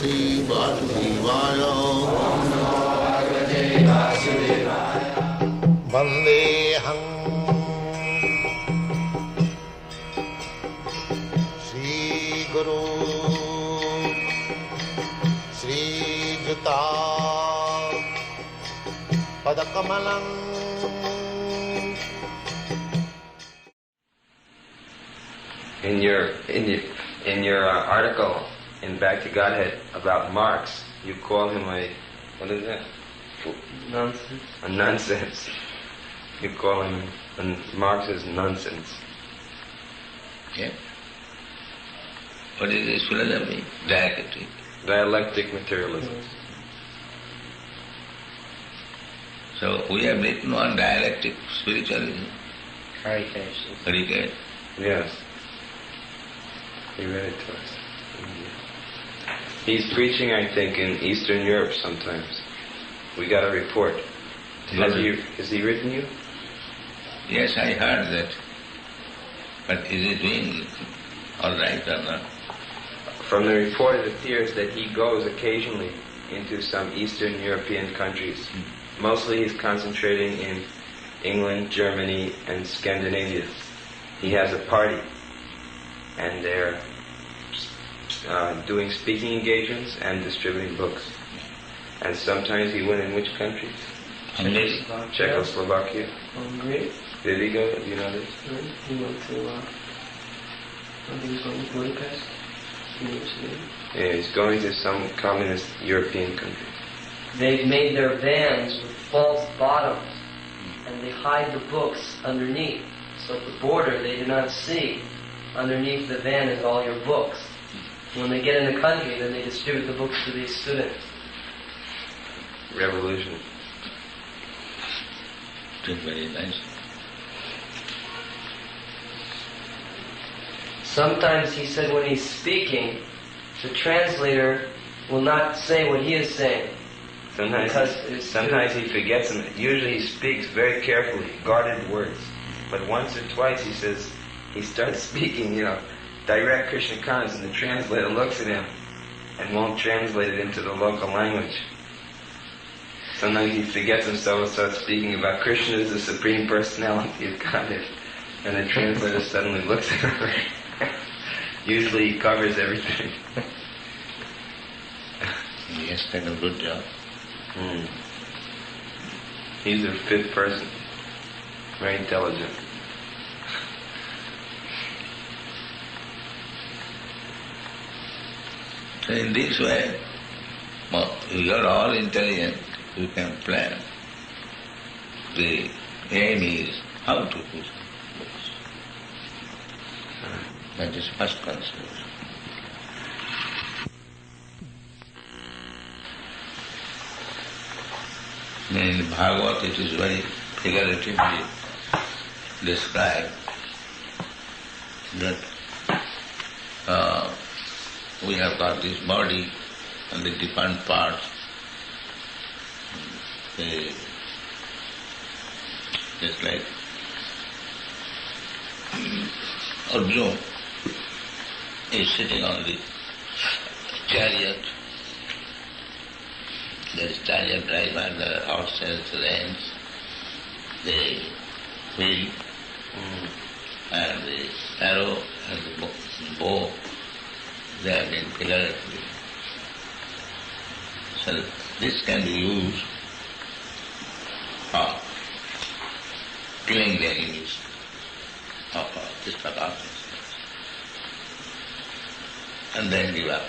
Bhagavate Vasudevaya. Vandeham Shri Guru Shri Juta Padakamalam. In your article in Back to Godhead about Marx, you call him what is that? Nonsense. A nonsense. You call him Marx is nonsense. Yeah. What is this philosophy? Dialectic. Dialectic materialism. So we have written on dialectic spiritualism. Hardcoded. Yes. He read it to us. He's preaching, I think, in Eastern Europe sometimes. We got a report. Has he written you? Yes, I heard that. But is he doing all right or not? From the report, it appears that he goes occasionally into some Eastern European countries. Mostly he's concentrating in England, Germany, and Scandinavia. He has a party, and they're doing speaking engagements and distributing books. And sometimes he went in which countries? Hungary. Czechoslovakia. Hungary. Did he go? Do you know this? He went to, I think he was going to Budapest University. Yeah, he's going to some communist European country. They've made their vans with false bottoms, and they hide the books underneath. So at the border, they do not see. Underneath the van is all your books. When they get in the country, then they distribute the books to these students. Revolution. Doing very nice. Sometimes he said when he's speaking, the translator will not say what he is saying. Sometimes he forgets them. Usually he speaks very carefully, guarded words. But once or twice he says, he starts speaking, direct Krishna consciousness, and the translator looks at him and won't translate it into the local language. Sometimes he forgets himself and starts speaking about Krishna as the Supreme Personality of Godhead, and the translator suddenly looks at him. Usually he covers everything. He has done a good job. He's a fifth person. Very intelligent. So in this way, you are all intelligent, you can plan. The aim is how to do books. That is first consideration. In Bhagavad it is very figuratively described that we have got this body and the different parts. Just like Arjuna is sitting on the chariot. There is chariot driver, there are horses, reins, the wheel, and the arrow and the bow. They have been figuratively. So this can be used for killing the enemies of this Prabhupada. And then give up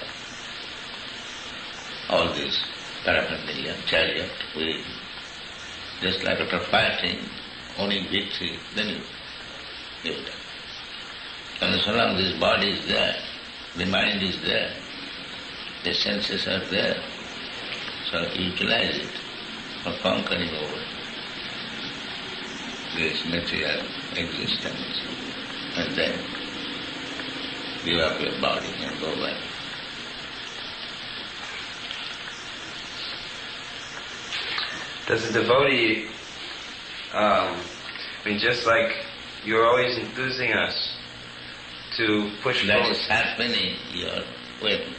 all this paraphernalia, chariot, wheel. Just like after fighting, owning victory, then you give it up. And so long this body is there, the mind is there, the senses are there, so utilize it for conquering over this material existence, and then give up your body and go back. Does a devotee, just like you're always enthusing us to push That forward. is happening, your witness.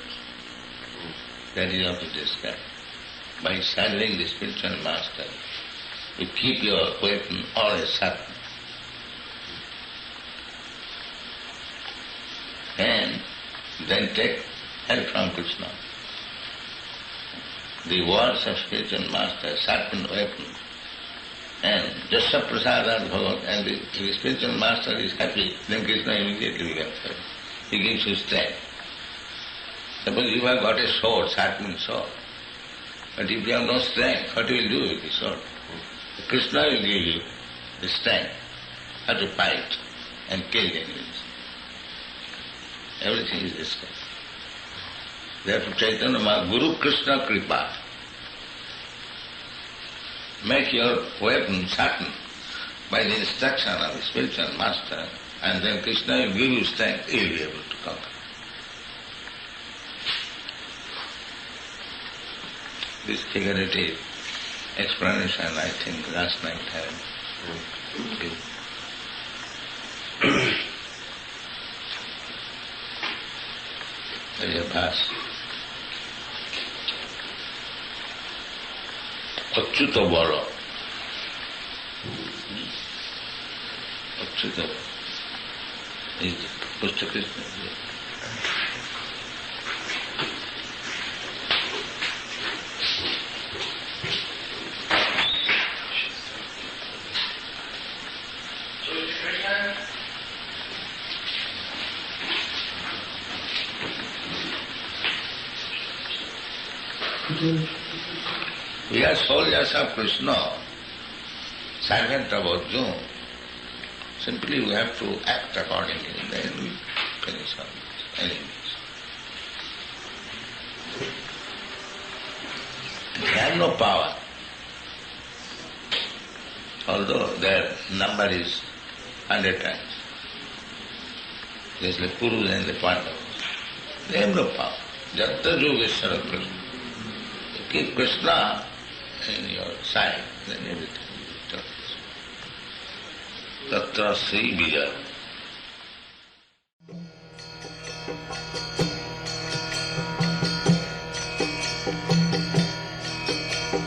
That is how to describe. By saddling the spiritual master, you keep your weapon always sharp. And then take help from Krishna. The words of spiritual master, sharpened weapon. And just prasada bhavat, and the spiritual master is happy, then Krishna immediately becomes happy. He gives you strength. Suppose you have got a sword, sharpened sword, but if you have no strength, what will you do with the sword? Krishna will give you the strength how to fight and kill the enemies. Everything is discussed. Therefore Chaitanya Mahaprabhu, Guru Krishna Kripa. Make your weapon sharpened by the instruction of the spiritual master, and then Krishna will give you strength, he will be able to conquer. This figurative explanation, I think, last night had given. There is a verse. Achyuta Bala. Achyuta Bala. Is Krishna Krishna. We are soldiers of Krishna, servant of Arjuna. Simply we have to act accordingly, then we finish our enemies. They have no power. Although their number is 100 times. There's the Kurus and the Pandavas. They have no power. Jatta Yogeshwara Krishna. You keep Krishna in your side, then everything will be done. Tatra Sri Vijaya.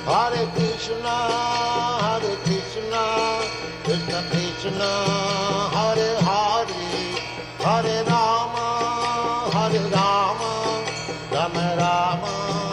Hare Krishna, Krishna Krishna, Hare Hare, Hare Rama, Rama Rama.